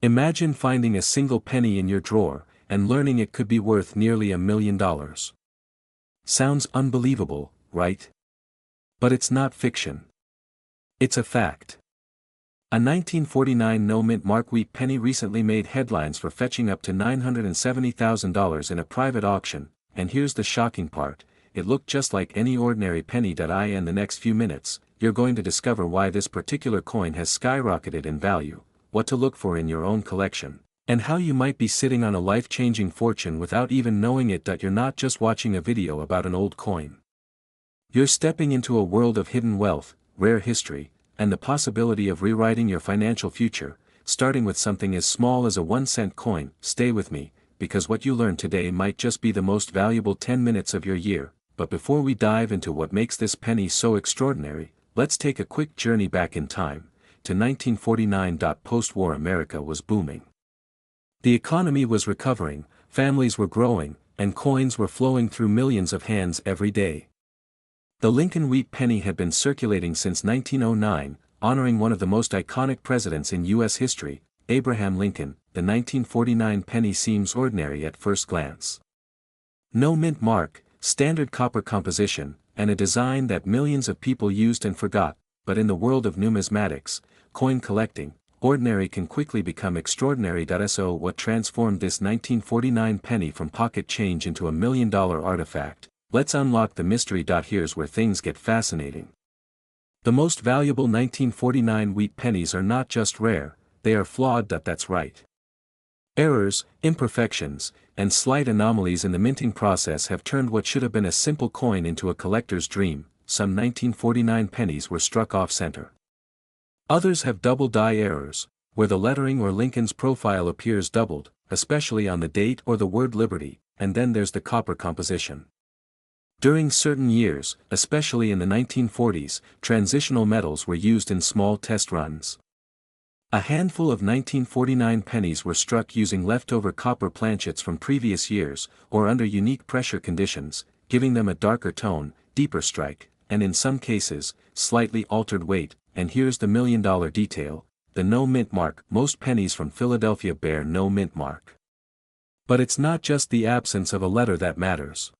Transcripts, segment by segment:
Imagine finding a single penny in your drawer, and learning it could be worth nearly $1 million. Sounds unbelievable, right? But it's not fiction. It's a fact. A 1949 no-mint mark wheat penny recently made headlines for fetching up to $970,000 in a private auction, and here's the shocking part, it looked just like any ordinary penny. In the next few minutes, you're going to discover why this particular coin has skyrocketed in value, what to look for in your own collection, and how you might be sitting on a life-changing fortune without even knowing it. You're not just watching a video about an old coin. You're stepping into a world of hidden wealth, rare history, and the possibility of rewriting your financial future, starting with something as small as a 1-cent coin. Stay with me, because what you learn today might just be the most valuable 10 minutes of your year. But before we dive into what makes this penny so extraordinary, let's take a quick journey back in time, to 1949. Post-war America was booming. The economy was recovering, families were growing, and coins were flowing through millions of hands every day. The Lincoln wheat penny had been circulating since 1909, honoring one of the most iconic presidents in U.S. history, Abraham Lincoln. The 1949 penny seems ordinary at first glance. No mint mark, standard copper composition, and a design that millions of people used and forgot, but in the world of numismatics, coin collecting, ordinary can quickly become extraordinary. So what transformed this 1949 penny from pocket change into a $1 million artifact? Let's unlock the mystery. Here's where things get fascinating. The most valuable 1949 wheat pennies are not just rare, they are flawed. That's right. Errors, imperfections, and slight anomalies in the minting process have turned what should have been a simple coin into a collector's dream. Some 1949 pennies were struck off-center. Others have double die errors, where the lettering or Lincoln's profile appears doubled, especially on the date or the word Liberty, and then there's the copper composition. During certain years, especially in the 1940s, transitional metals were used in small test runs. A handful of 1949 pennies were struck using leftover copper planchets from previous years, or under unique pressure conditions, giving them a darker tone, deeper strike, and in some cases, slightly altered weight. And here's the $1 million detail, the no mint mark. Most pennies from Philadelphia bear no mint mark. But it's not just the absence of a letter that matters.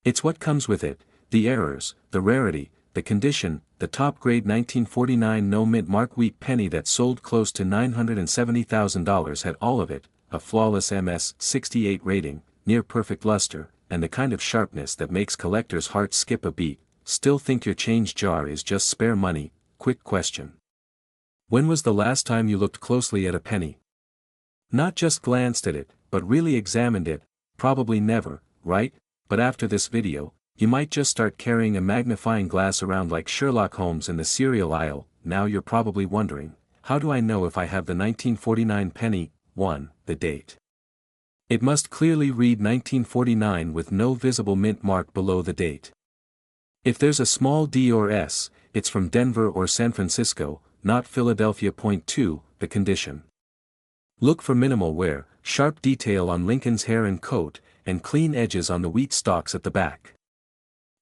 It's what comes with it, the errors, the rarity, the condition. The top-grade 1949 no-mint mark wheat penny that sold close to $970,000 had all of it, a flawless MS-68 rating, near-perfect luster, and the kind of sharpness that makes collectors' hearts skip a beat. Still think your change jar is just spare money? Quick question. When was the last time you looked closely at a penny? Not just glanced at it, but really examined it? Probably never, right? But after this video, you might just start carrying a magnifying glass around like Sherlock Holmes in the cereal aisle. Now you're probably wondering, how do I know if I have the 1949 penny? 1. The date. It must clearly read 1949 with no visible mint mark below the date. If there's a small D or S, it's from Denver or San Francisco, not Philadelphia. Point 2. The condition. Look for minimal wear, sharp detail on Lincoln's hair and coat, and clean edges on the wheat stalks at the back.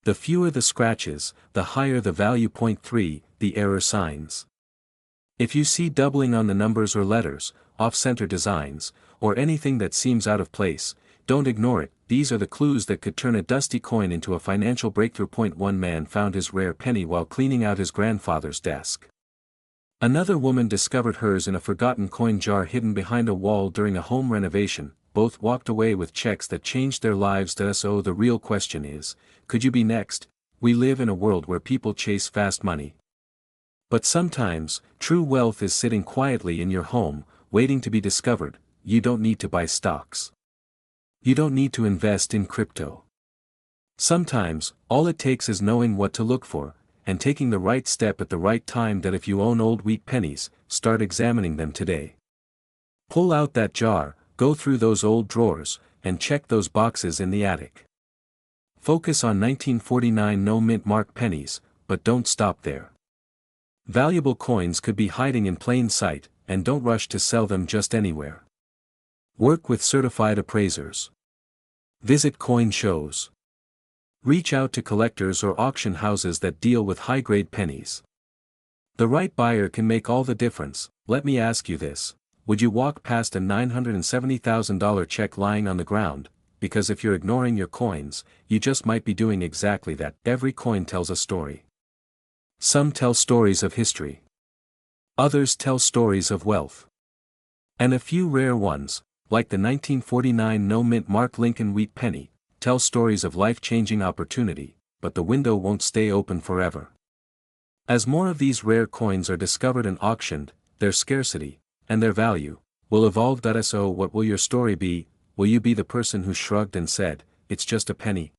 The fewer the scratches, the higher the value. Point 3. The error signs. If you see doubling on the numbers or letters, off-center designs, or anything that seems out of place, don't ignore it. These are the clues that could turn a dusty coin into a financial breakthrough. Point 1. Man found his rare penny while cleaning out his grandfather's desk. Another woman discovered hers in a forgotten coin jar hidden behind a wall during a home renovation. Both walked away with checks that changed their lives. So the real question is, could you be next? We live in a world where people chase fast money. But sometimes, true wealth is sitting quietly in your home, waiting to be discovered. You don't need to buy stocks. You don't need to invest in crypto. Sometimes, all it takes is knowing what to look for, and taking the right step at the right time. If you own old wheat pennies, start examining them today. Pull out that jar, go through those old drawers, and check those boxes in the attic. Focus on 1949 no-mint mark pennies, but don't stop there. Valuable coins could be hiding in plain sight, and don't rush to sell them just anywhere. Work with certified appraisers. Visit coin shows. Reach out to collectors or auction houses that deal with high-grade pennies. The right buyer can make all the difference. Let me ask you this. Would you walk past a $970,000 check lying on the ground? Because if you're ignoring your coins, you just might be doing exactly that. Every coin tells a story. Some tell stories of history. Others tell stories of wealth. And a few rare ones, like the 1949 no-mint Mark Lincoln wheat penny, tell stories of life-changing opportunity, but the window won't stay open forever. As more of these rare coins are discovered and auctioned, their scarcity, and their value, will evolve. So what will your story be? Will you be the person who shrugged and said, "It's just a penny"?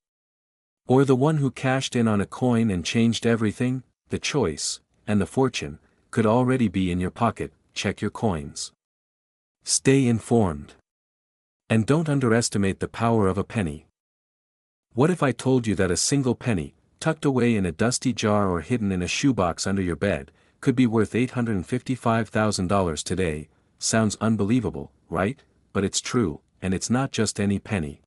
Or the one who cashed in on a coin and changed everything? The choice, and the fortune, could already be in your pocket. Check your coins. Stay informed. And don't underestimate the power of a penny. What if I told you that a single penny, tucked away in a dusty jar or hidden in a shoebox under your bed, could be worth $855,000 today? Sounds unbelievable, right? But it's true, and it's not just any penny.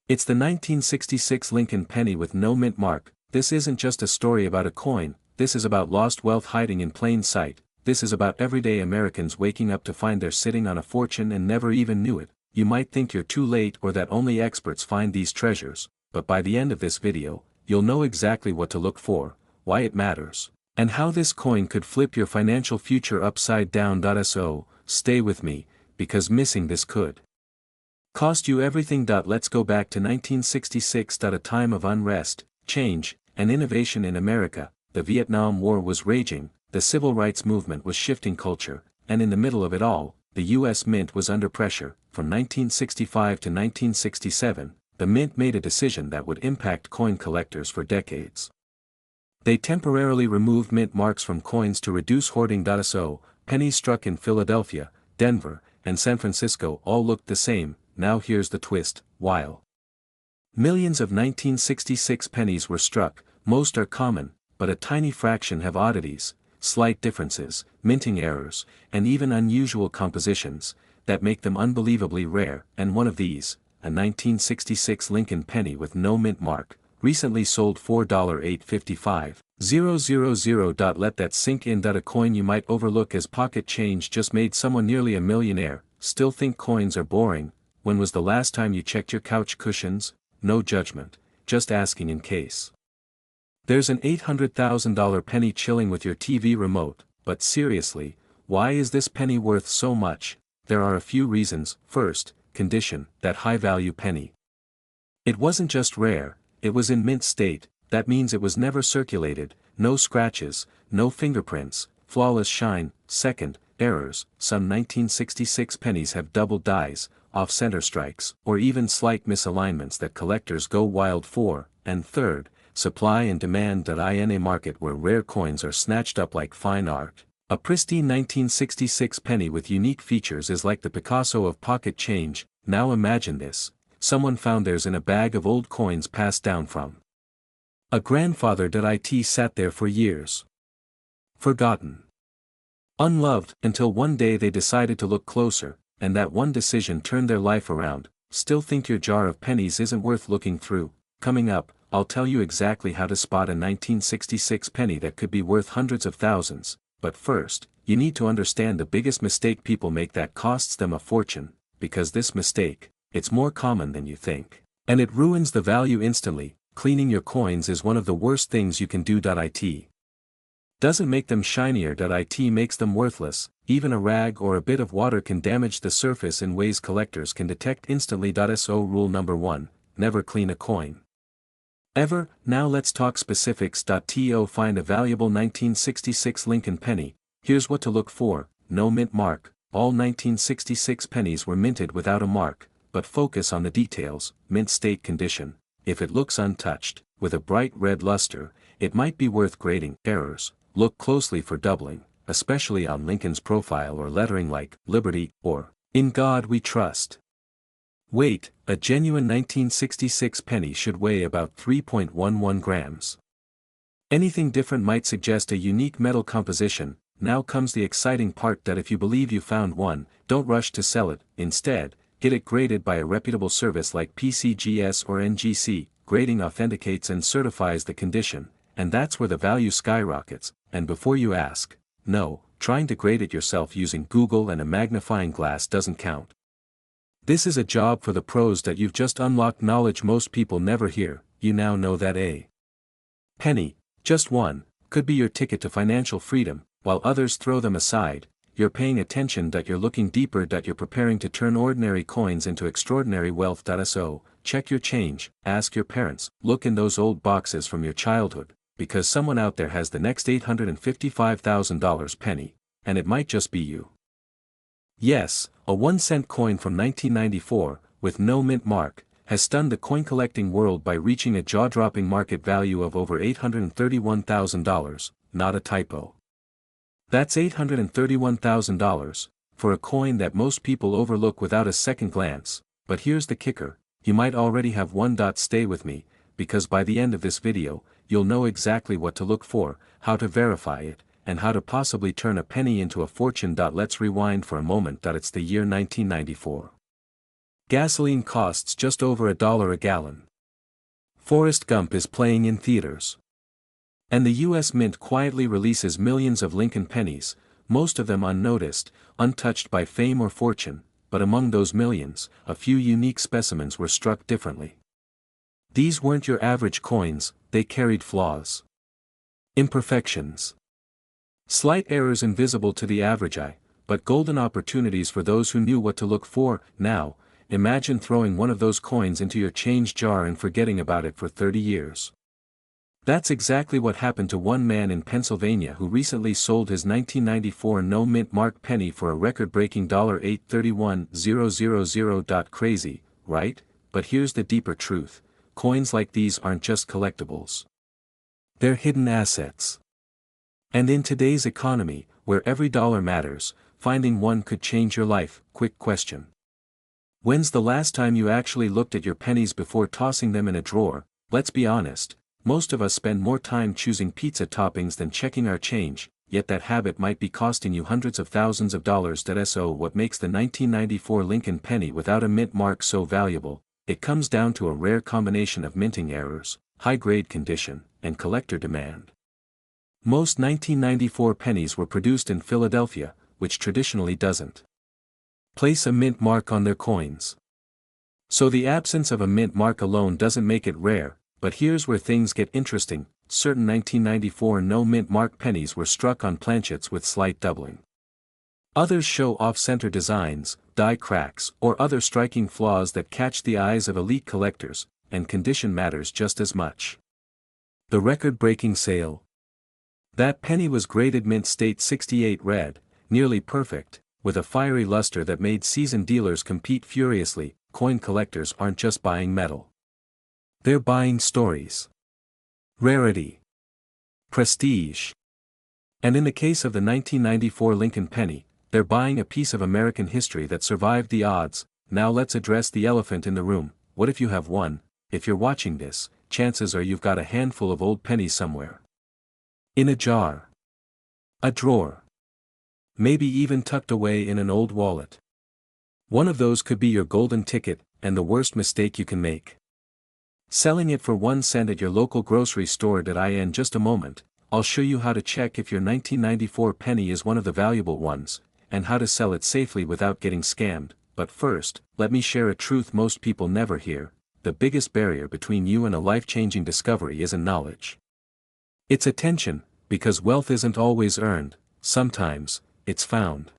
It's the 1966 Lincoln penny with no mint mark. This isn't just a story about a coin, this is about lost wealth hiding in plain sight. This is about everyday Americans waking up to find they're sitting on a fortune and never even knew it. You might think you're too late or that only experts find these treasures, but by the end of this video, you'll know exactly what to look for, why it matters, and how this coin could flip your financial future upside down. So, stay with me, because missing this could cost you everything. Let's go back to 1966. A time of unrest, change, and innovation in America. The Vietnam War was raging, the civil rights movement was shifting culture, and in the middle of it all, the U.S. Mint was under pressure. From 1965 to 1967, the Mint made a decision that would impact coin collectors for decades. They temporarily removed mint marks from coins to reduce hoarding. So, pennies struck in Philadelphia, Denver, and San Francisco all looked the same. Now here's the twist: while millions of 1966 pennies were struck, most are common, but a tiny fraction have oddities, slight differences, minting errors, and even unusual compositions that make them unbelievably rare. And one of these, a 1966 Lincoln penny with no mint mark, recently sold for $855,000. Let that sink in. A coin you might overlook as pocket change just made someone nearly a millionaire. Still think coins are boring? When was the last time you checked your couch cushions? No judgment, just asking in case. There's an $800,000 penny chilling with your TV remote, but seriously, why is this penny worth so much? There are a few reasons. First, condition. That high-value penny. It wasn't just rare, it was in mint state. That means it was never circulated, no scratches, no fingerprints, flawless shine. Second, errors. Some 1966 pennies have double dies, off-center strikes, or even slight misalignments that collectors go wild for. And third, supply and demand. In a market where rare coins are snatched up like fine art, a pristine 1966 penny with unique features is like the Picasso of pocket change. Now imagine this: someone found theirs in a bag of old coins passed down from a grandfather. It sat there for years, forgotten, unloved, until one day they decided to look closer, and that one decision turned their life around. Still think your jar of pennies isn't worth looking through? Coming up, I'll tell you exactly how to spot a 1966 penny that could be worth hundreds of thousands. But first, you need to understand the biggest mistake people make that costs them a fortune, because this mistake, it's more common than you think, and it ruins the value instantly. Cleaning your coins is one of the worst things you can do. It doesn't make them shinier. It makes them worthless. Even a rag or a bit of water can damage the surface in ways collectors can detect instantly. So rule number 1, never clean a coin ever. Now let's talk specifics. To find a valuable 1966 Lincoln penny, here's what to look for. No mint mark. All 1966 pennies were minted without a mark, but focus on the details. Mint state condition. If it looks untouched, with a bright red luster, it might be worth grading. Errors. Look closely for doubling, especially on Lincoln's profile or lettering like Liberty or In God We Trust. Weight. A genuine 1966 penny should weigh about 3.11 grams. Anything different might suggest a unique metal composition. Now comes the exciting part. If you believe you found one, don't rush to sell it. Instead, get it graded by a reputable service like PCGS or NGC. Grading authenticates and certifies the condition, and that's where the value skyrockets. And before you ask, no, trying to grade it yourself using Google and a magnifying glass doesn't count. This is a job for the pros that you've just unlocked knowledge most people never hear. You now know that a penny, just one, could be your ticket to financial freedom, while others throw them aside. You're paying attention, that you're looking deeper, that you're preparing to turn ordinary coins into extraordinary wealth. So, check your change, ask your parents, look in those old boxes from your childhood, because someone out there has the next $855,000 penny, and it might just be you. Yes, a 1-cent coin from 1994, with no mint mark, has stunned the coin-collecting world by reaching a jaw-dropping market value of over $831,000, not a typo. That's $831,000, for a coin that most people overlook without a second glance. But here's the kicker, you might already have one. Stay with me, because by the end of this video, you'll know exactly what to look for, how to verify it, and how to possibly turn a penny into a fortune. Let's rewind for a moment. It's the year 1994. Gasoline costs just over $1 a gallon. Forrest Gump is playing in theaters. And the US Mint quietly releases millions of Lincoln pennies, most of them unnoticed, untouched by fame or fortune, but among those millions, a few unique specimens were struck differently. These weren't your average coins, they carried flaws. Imperfections. Slight errors invisible to the average eye, but golden opportunities for those who knew what to look for. Now, imagine throwing one of those coins into your change jar and forgetting about it for 30 years. That's exactly what happened to one man in Pennsylvania who recently sold his 1994 no-mint mark penny for a record-breaking $831,000. Crazy, right? But here's the deeper truth, coins like these aren't just collectibles. They're hidden assets. And in today's economy, where every dollar matters, finding one could change your life. Quick question. When's the last time you actually looked at your pennies before tossing them in a drawer? Let's be honest. Most of us spend more time choosing pizza toppings than checking our change, yet that habit might be costing you hundreds of thousands of dollars. So what makes the 1994 Lincoln penny without a mint mark so valuable? It comes down to a rare combination of minting errors, high-grade condition, and collector demand. Most 1994 pennies were produced in Philadelphia, which traditionally doesn't place a mint mark on their coins. So the absence of a mint mark alone doesn't make it rare. But here's where things get interesting, certain 1994 no-mint mark pennies were struck on planchets with slight doubling. Others show off-center designs, die cracks, or other striking flaws that catch the eyes of elite collectors, and condition matters just as much. The record-breaking sale. That penny was graded mint state 68 red, nearly perfect, with a fiery luster that made seasoned dealers compete furiously. Coin collectors aren't just buying metal. They're buying stories. Rarity. Prestige. And in the case of the 1994 Lincoln penny, they're buying a piece of American history that survived the odds. Now let's address the elephant in the room. What if you have one? If you're watching this, chances are you've got a handful of old pennies somewhere. In a jar. A drawer. Maybe even tucked away in an old wallet. One of those could be your golden ticket, and the worst mistake you can make. Selling it for 1 cent at your local grocery store. In just a moment, I'll show you how to check if your 1994 penny is one of the valuable ones, and how to sell it safely without getting scammed. But first, let me share a truth most people never hear. The biggest barrier between you and a life-changing discovery isn't knowledge. It's attention, because wealth isn't always earned, sometimes, it's found.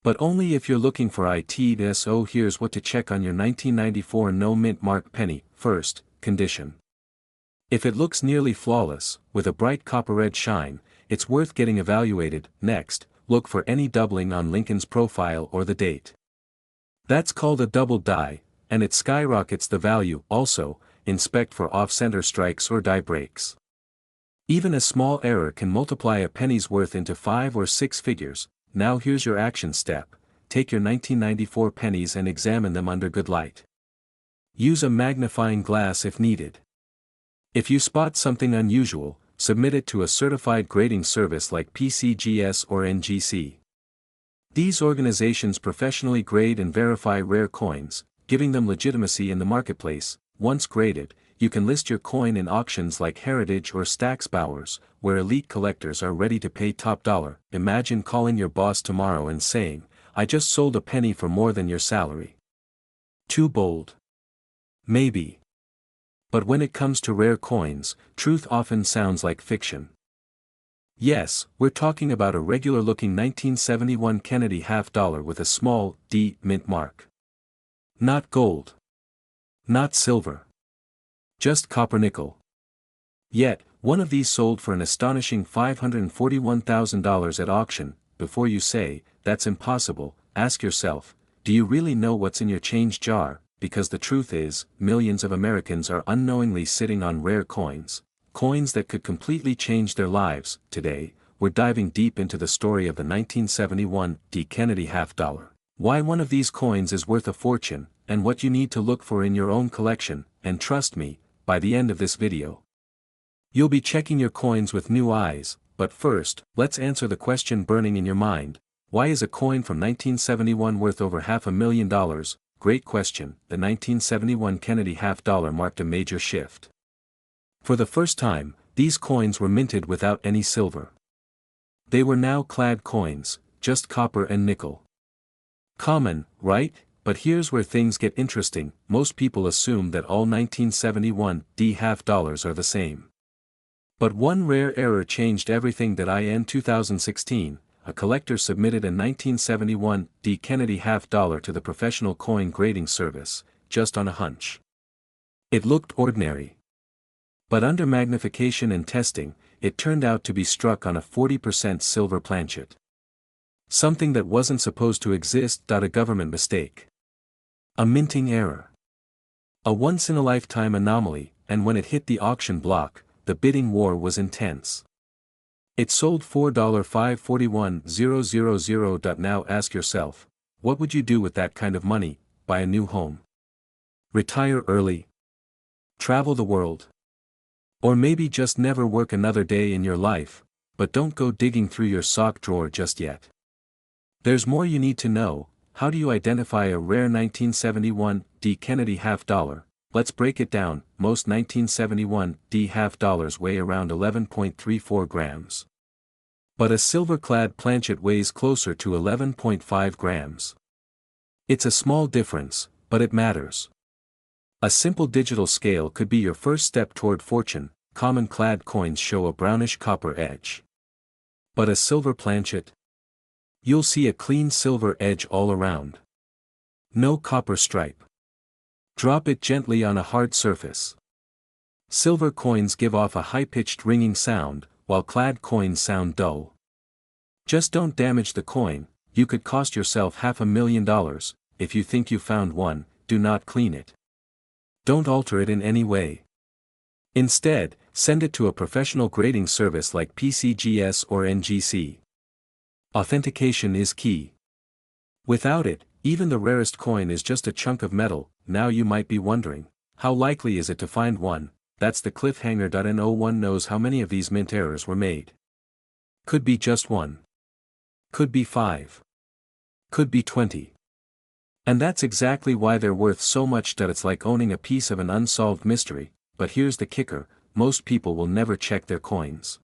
But only if you're looking for it. So here's what to check on your 1994 no-mint mark penny. First, condition. If it looks nearly flawless, with a bright copper-red shine, it's worth getting evaluated. Next, look for any doubling on Lincoln's profile or the date. That's called a double die, and it skyrockets the value. Also, inspect for off-center strikes or die breaks. Even a small error can multiply a penny's worth into 5 or 6 figures. Now here's your action step. Take your 1994 pennies and examine them under good light. Use a magnifying glass if needed. If you spot something unusual, submit it to a certified grading service like PCGS or NGC. These organizations professionally grade and verify rare coins, giving them legitimacy in the marketplace. Once graded, you can list your coin in auctions like Heritage or Stax Bowers, where elite collectors are ready to pay top dollar. Imagine calling your boss tomorrow and saying, "I just sold a penny for more than your salary." Too bold? Maybe. But when it comes to rare coins, truth often sounds like fiction. Yes, we're talking about a regular-looking 1971 Kennedy half-dollar with a small D mint mark. Not gold. Not silver. Just copper-nickel. Yet, one of these sold for an astonishing $541,000 at auction. Before you say, "That's impossible," ask yourself, do you really know what's in your change jar? Because the truth is, millions of Americans are unknowingly sitting on rare coins. Coins that could completely change their lives. Today, we're diving deep into the story of the 1971 D. Kennedy half-dollar. Why one of these coins is worth a fortune, and what you need to look for in your own collection, and trust me, by the end of this video, you'll be checking your coins with new eyes. But first, let's answer the question burning in your mind. Why is a coin from 1971 worth over $500,000? Great question. The 1971 Kennedy half-dollar marked a major shift. For the first time, these coins were minted without any silver. They were now clad coins, just copper and nickel. Common, right? But here's where things get interesting. Most people assume that all 1971 D half-dollars are the same. But one rare error changed everything. That in 2016, a collector submitted a 1971 D Kennedy half-dollar to the professional coin grading service, just on a hunch. It looked ordinary. But under magnification and testing, it turned out to be struck on a 40% silver planchet. Something that wasn't supposed to exist. A government mistake. A minting error. A once-in-a-lifetime anomaly, and when it hit the auction block, the bidding war was intense. It sold for $541,000. Now ask yourself, what would you do with that kind of money? Buy a new home? Retire early? Travel the world? Or maybe just never work another day in your life? But don't go digging through your sock drawer just yet. There's more you need to know. How do you identify a rare 1971 D Kennedy half-dollar? Let's break it down. Most 1971 D half-dollars weigh around 11.34 grams. But a silver-clad planchet weighs closer to 11.5 grams. It's a small difference, but it matters. A simple digital scale could be your first step toward fortune. Common clad coins show a brownish copper edge. But a silver planchet? You'll see a clean silver edge all around. No copper stripe. Drop it gently on a hard surface. Silver coins give off a high-pitched ringing sound, while clad coins sound dull. Just don't damage the coin. You could cost yourself $500,000. If you think you found one, do not clean it. Don't alter it in any way. Instead, send it to a professional grading service like PCGS or NGC. Authentication is key. Without it, even the rarest coin is just a chunk of metal. Now you might be wondering, how likely is it to find one? That's the cliffhanger. No one knows how many of these mint errors were made. Could be just one. Could be 5. Could be 20. And that's exactly why they're worth so much. It's like owning a piece of an unsolved mystery. But here's the kicker, most people will never check their coins.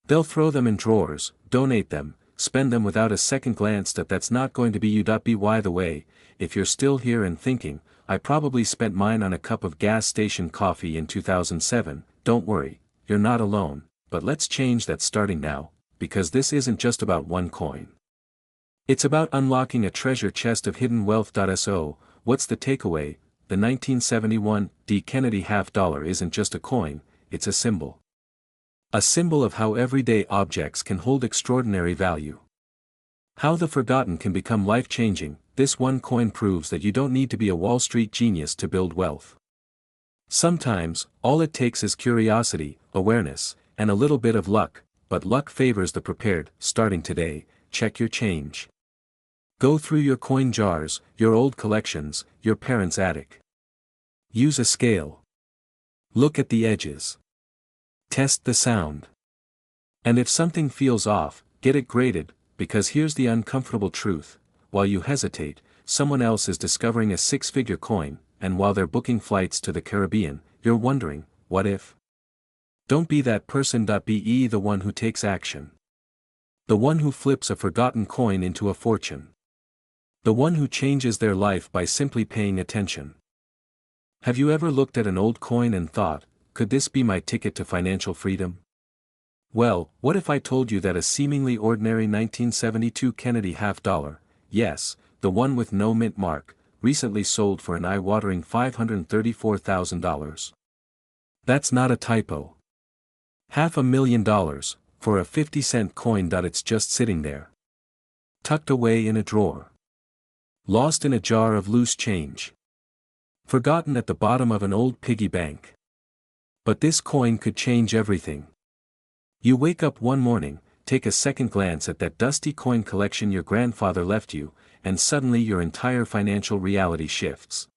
They'll throw them in drawers, donate them, spend them without a second glance. That's not going to be you. By the way, if you're still here and thinking, I probably spent mine on a cup of gas station coffee in 2007, don't worry, you're not alone. But let's change that starting now, because this isn't just about one coin. It's about unlocking a treasure chest of hidden wealth. So, what's the takeaway? The 1971 D Kennedy half-dollar isn't just a coin, it's a symbol. A symbol of how everyday objects can hold extraordinary value. How the forgotten can become life-changing. This one coin proves that you don't need to be a Wall Street genius to build wealth. Sometimes, all it takes is curiosity, awareness, and a little bit of luck, but luck favors the prepared. Starting today, check your change. Go through your coin jars, your old collections, your parents' attic. Use a scale. Look at the edges. Test the sound. And if something feels off, get it graded, because here's the uncomfortable truth. While you hesitate, someone else is discovering a six-figure coin, and while they're booking flights to the Caribbean, you're wondering, what if? Don't be that person. Be the one who takes action. The one who flips a forgotten coin into a fortune. The one who changes their life by simply paying attention. Have you ever looked at an old coin and thought, could this be my ticket to financial freedom? Well, what if I told you that a seemingly ordinary 1972 Kennedy half-dollar, yes, the one with no mint mark, recently sold for an eye-watering $534,000. That's not a typo. $500,000, for a 50-cent coin. It's just sitting there. Tucked away in a drawer. Lost in a jar of loose change. Forgotten at the bottom of an old piggy bank. But this coin could change everything. You wake up one morning, take a second glance at that dusty coin collection your grandfather left you, and suddenly your entire financial reality shifts.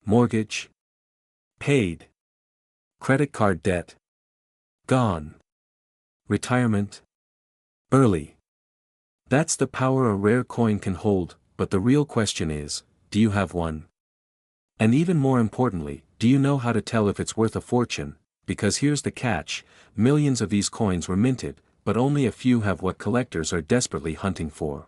Mortgage? Paid. Credit card debt? Gone. Retirement? Early. That's the power a rare coin can hold, but the real question is, do you have one? And even more importantly, do you know how to tell if it's worth a fortune? Because here's the catch, millions of these coins were minted, but only a few have what collectors are desperately hunting for.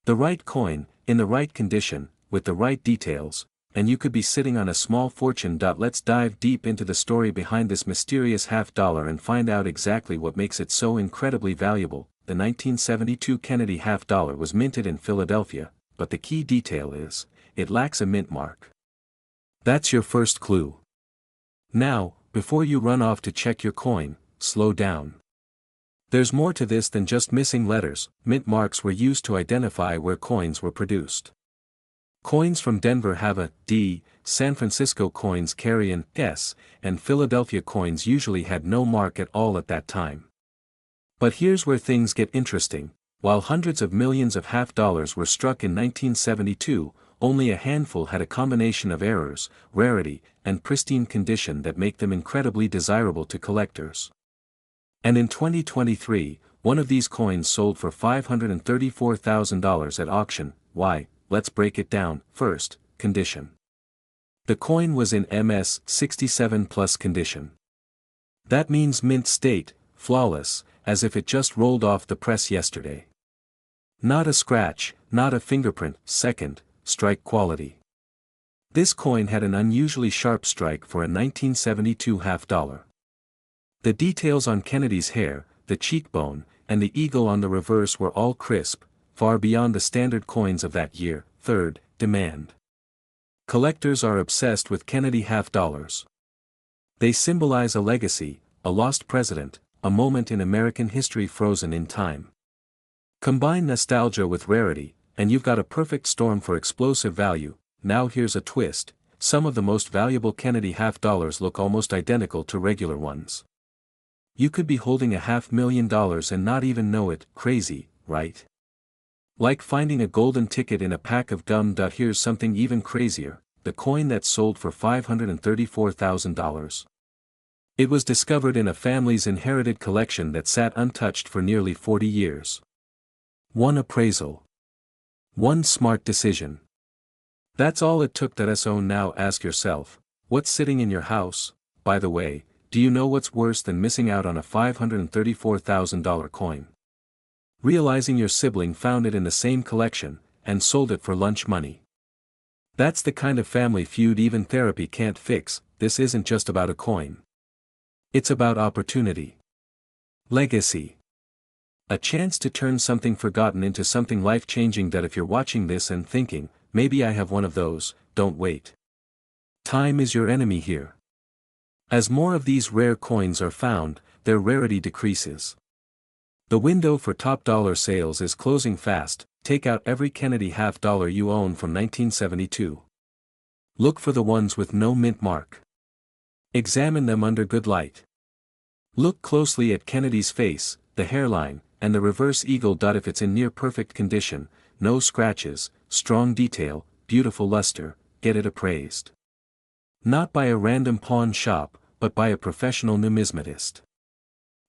The right coin, in the right condition, with the right details, and you could be sitting on a small fortune. Let's dive deep into the story behind this mysterious half-dollar and find out exactly what makes it so incredibly valuable. The 1972 Kennedy half-dollar was minted in Philadelphia, but the key detail is, it lacks a mint mark. That's your first clue. Now, before you run off to check your coin, slow down. There's more to this than just missing letters. Mint marks were used to identify where coins were produced. Coins from Denver have a D, San Francisco coins carry an S, and Philadelphia coins usually had no mark at all at that time. But here's where things get interesting. While hundreds of millions of half-dollars were struck in 1972, only a handful had a combination of errors, rarity, and pristine condition that make them incredibly desirable to collectors. And in 2023, one of these coins sold for $534,000 at auction. Why? Let's break it down. First, condition. The coin was in MS 67 plus condition. That means mint state, flawless, as if it just rolled off the press yesterday. Not a scratch, not a fingerprint. Second, strike quality. This coin had an unusually sharp strike for a 1972 half-dollar. The details on Kennedy's hair, the cheekbone, and the eagle on the reverse were all crisp, far beyond the standard coins of that year. Third, demand. Collectors are obsessed with Kennedy half-dollars. They symbolize a legacy, a lost president, a moment in American history frozen in time. Combine nostalgia with rarity, and you've got a perfect storm for explosive value. Now here's a twist, some of the most valuable Kennedy half-dollars look almost identical to regular ones. You could be holding $500,000 and not even know it. Crazy, right? Like finding a golden ticket in a pack of gum. Here's something even crazier, the coin that sold for $534,000. It was discovered in a family's inherited collection that sat untouched for nearly 40 years. One appraisal. One smart decision. That's all it took. So now ask yourself, what's sitting in your house? By the way, do you know what's worse than missing out on a $534,000 coin? Realizing your sibling found it in the same collection, and sold it for lunch money. That's the kind of family feud even therapy can't fix. This isn't just about a coin. It's about opportunity. Legacy. A chance to turn something forgotten into something life-changing. If you're watching this and thinking, maybe I have one of those, don't wait. Time is your enemy here. As more of these rare coins are found, their rarity decreases. The window for top dollar sales is closing fast. Take out every Kennedy half-dollar you own from 1972. Look for the ones with no mint mark. Examine them under good light. Look closely at Kennedy's face, the hairline, and the reverse eagle. If it's in near perfect condition, no scratches, strong detail, beautiful luster, get it appraised. Not by a random pawn shop, but by a professional numismatist.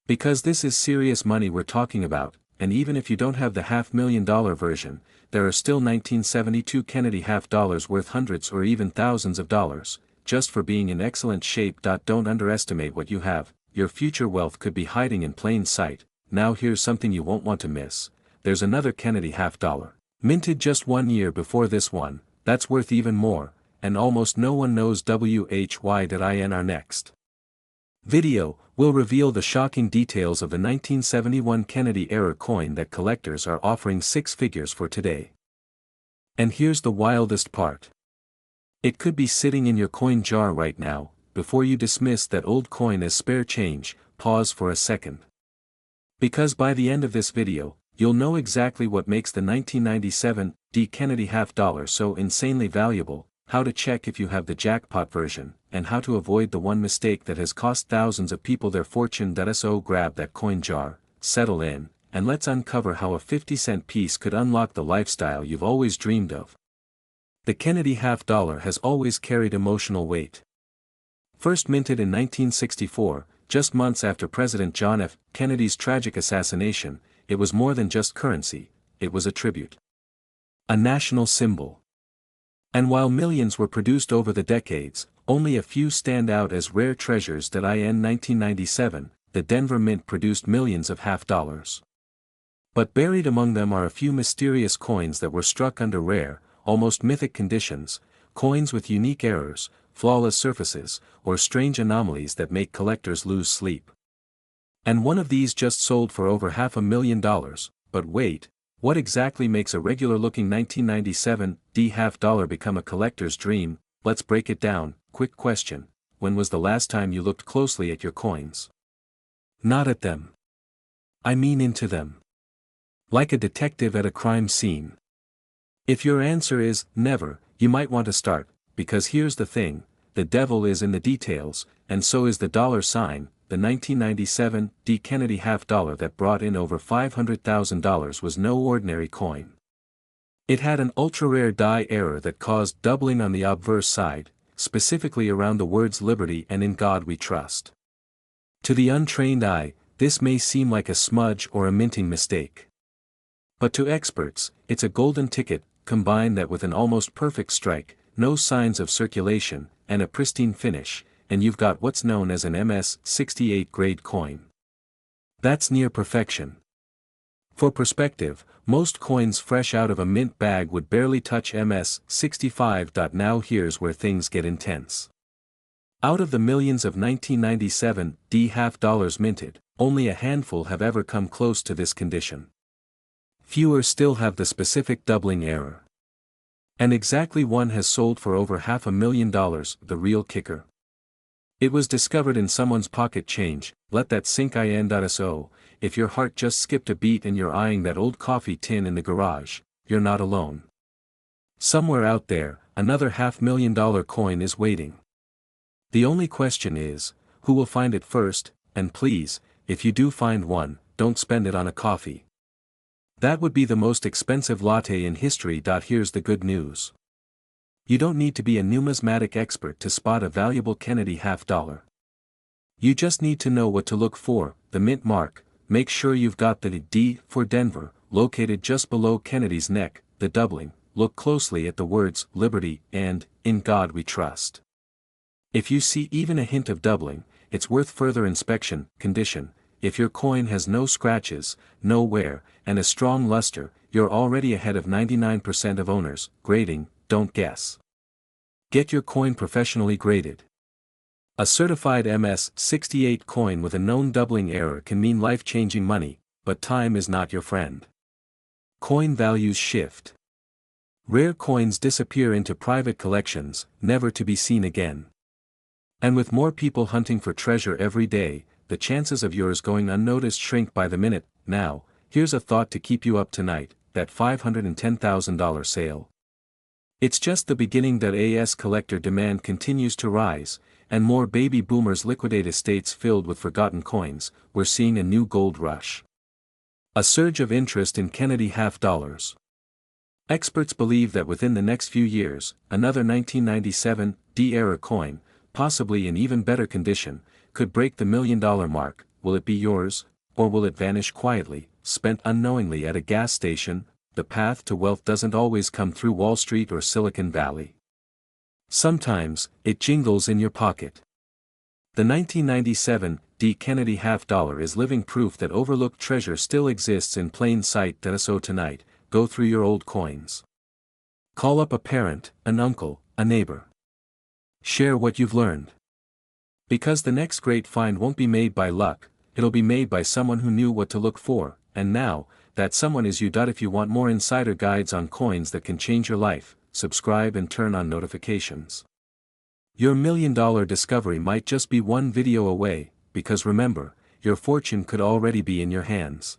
Because this is serious money we're talking about, and even if you don't have the $500,000 version, there are still 1972 Kennedy half-dollars worth hundreds or even thousands of dollars. just for being in excellent shape. Don't underestimate what you have, your future wealth could be hiding in plain sight. Now here's something you won't want to miss. There's another Kennedy half-dollar. Minted just 1 year before this one, that's worth even more, and almost no one knows why.in. Our next video will reveal the shocking details of the 1971 Kennedy-era coin that collectors are offering 6 figures for today. And here's the wildest part. It could be sitting in your coin jar right now. Before you dismiss that old coin as spare change, pause for a second. Because by the end of this video, you'll know exactly what makes the 1997 Kennedy half-dollar so insanely valuable, how to check if you have the jackpot version, and how to avoid the one mistake that has cost thousands of people their fortune. So grab that coin jar, settle in, and let's uncover how a 50-cent piece could unlock the lifestyle you've always dreamed of. The Kennedy half-dollar has always carried emotional weight. First minted in 1964, just months after President John F. Kennedy's tragic assassination, it was more than just currency, it was a tribute. A national symbol. And while millions were produced over the decades, only a few stand out as rare treasures. In 1997, the Denver Mint produced millions of half-dollars. But buried among them are a few mysterious coins that were struck under rare, almost mythic conditions, coins with unique errors, flawless surfaces, or strange anomalies that make collectors lose sleep. And one of these just sold for over $500,000, but wait, what exactly makes a regular-looking 1997 half-dollar become a collector's dream? Let's break it down. Quick question, when was the last time you looked closely at your coins? Not at them. I mean into them. Like a detective at a crime scene. If your answer is, never, you might want to start, because here's the thing, the devil is in the details, and so is the dollar sign. The 1997 Kennedy half-dollar that brought in over $500,000 was no ordinary coin. It had an ultra-rare die error that caused doubling on the obverse side, specifically around the words liberty and in God we trust. To the untrained eye, this may seem like a smudge or a minting mistake. But to experts, it's a golden ticket. Combine that with an almost perfect strike, no signs of circulation, and a pristine finish, and you've got what's known as an MS-68 grade coin. That's near perfection. For perspective, most coins fresh out of a mint bag would barely touch MS-65. Now here's where things get intense. Out of the millions of 1997 half-dollars minted, only a handful have ever come close to this condition. Fewer still have the specific doubling error. And exactly one has sold for over $500,000, the real kicker. It was discovered in someone's pocket change. Let that sink in. So, if your heart just skipped a beat and you're eyeing that old coffee tin in the garage, you're not alone. Somewhere out there, another $500,000 coin is waiting. The only question is, who will find it first? And please, if you do find one, don't spend it on a coffee. That would be the most expensive latte in history. Here's the good news. You don't need to be a numismatic expert to spot a valuable Kennedy half-dollar. You just need to know what to look for. The mint mark, make sure you've got the D for Denver, located just below Kennedy's neck. The doubling, look closely at the words liberty and in God we trust. If you see even a hint of doubling, it's worth further inspection. Condition, if your coin has no scratches, no wear, and a strong luster, you're already ahead of 99% of owners. Grading, don't guess. Get your coin professionally graded. A certified MS-68 coin with a known doubling error can mean life-changing money, but time is not your friend. Coin values shift. Rare coins disappear into private collections, never to be seen again. And with more people hunting for treasure every day, the chances of yours going unnoticed shrink by the minute. Now, here's a thought to keep you up tonight, that $510,000 sale. It's just the beginning. As collector demand continues to rise, and more baby boomers liquidate estates filled with forgotten coins, we're seeing a new gold rush. A surge of interest in Kennedy half-dollars. Experts believe that within the next few years, another 1997 era coin, possibly in even better condition, could break the $1 million mark. Will it be yours, or will it vanish quietly, spent unknowingly at a gas station? The path to wealth doesn't always come through Wall Street or Silicon Valley. Sometimes, it jingles in your pocket. The 1997 D. Kennedy half-dollar is living proof that overlooked treasure still exists in plain sight. So tonight, go through your old coins. Call up a parent, an uncle, a neighbor. Share what you've learned. Because the next great find won't be made by luck, it'll be made by someone who knew what to look for, and now, that someone is you. If you want more insider guides on coins that can change your life, subscribe and turn on notifications. Your $1,000,000 discovery might just be one video away, because remember, your fortune could already be in your hands.